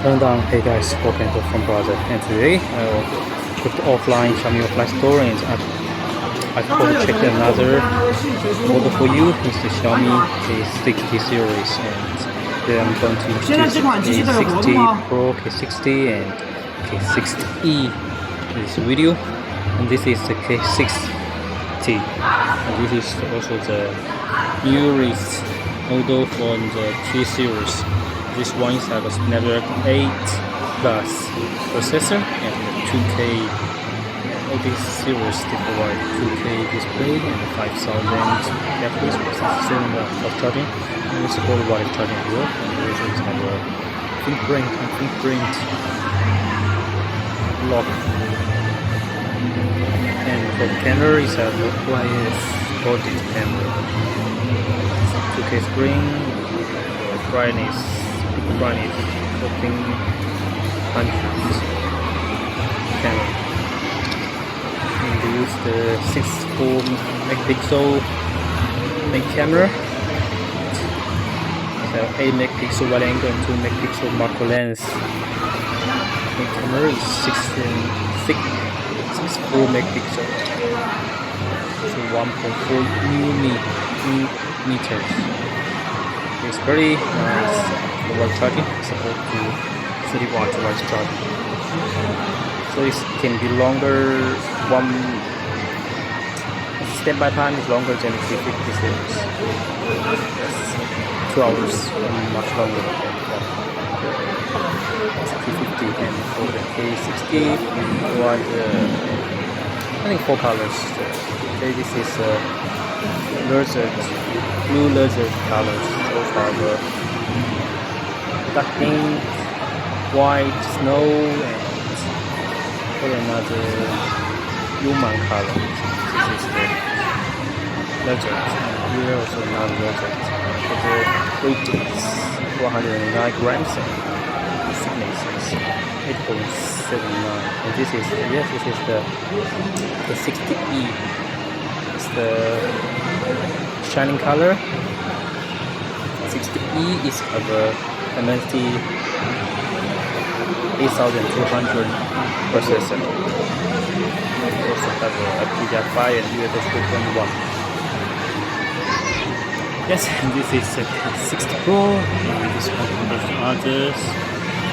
And hey guys, welcome to From Brother, and today I will go to offline Xiaomi offline store, and I've checked another model for you. It's the Xiaomi K60 series, and then I'm going to introduce K60 Pro, K60 and K60E in this video. And this is the K60, and this is also the newest model from the T series. This one is a Snapdragon 8 Plus processor and 2K. All these series they provide 2K display and 5,000 FPS with 67 fast charging, and we support wireless charging as well. And we also have a fingerprint lock. And for the camera, it's a wireless body camera. 2K screen, brightness 1400 camera. And we use the 64 megapixel main camera. So 8 megapixel wide angle and 2 megapixel macro lens. Main camera is 64 megapixel. So 1.4 meters. It's very nice for wireless charging, support to 30 watt wireless charging. So it can be longer, standby time is longer than the K50 series. 2 hours and much longer than K50. And for the K60, we provide I think 4 colors. Okay, this is blue lizard colors. Those are the dark pink, white, snow, and another human color. This is the lizard. Here also another lizard. For the weight is 109 grams and thickness is 8.79. And this is the 60E. It's the shining color. 60E is of a MST 8200 processor. We also have a PDI-5 and USB 3.1. Yes, and this is a K60 Pro, and this one compared to others.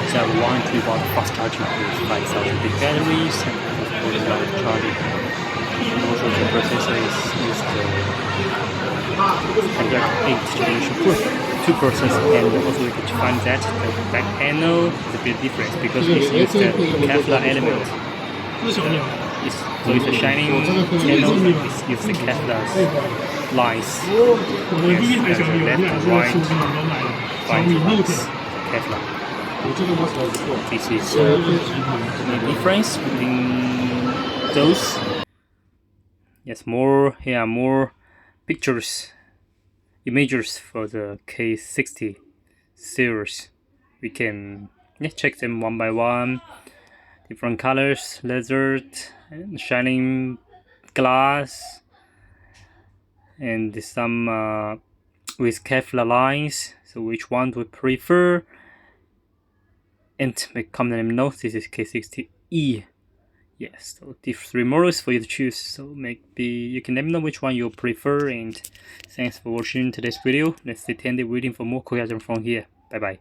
It's a 1 watt fast charging with 5,000 big batteries and fully wireless charging. And also the processor is used Snapdragon 8 generation 2 processor, and also you can find that the back panel is a bit different because it's used the Kevlar element. So it's a shining panel that is used the Kevlar lines. Yes, and the left and right lines Kevlar. This is the difference between those. Yes, here are more images for the K60 series. We can check them one by one. Different colors, lizard, and shining glass, and some with Kevlar lines. So which one do we prefer? And make comment and know. This is K60E. Yes, so these 3 models for you to choose. So maybe you can let me know which one you prefer. And thanks for watching today's video. Let's stay tuned, waiting for more cool from here. Bye bye.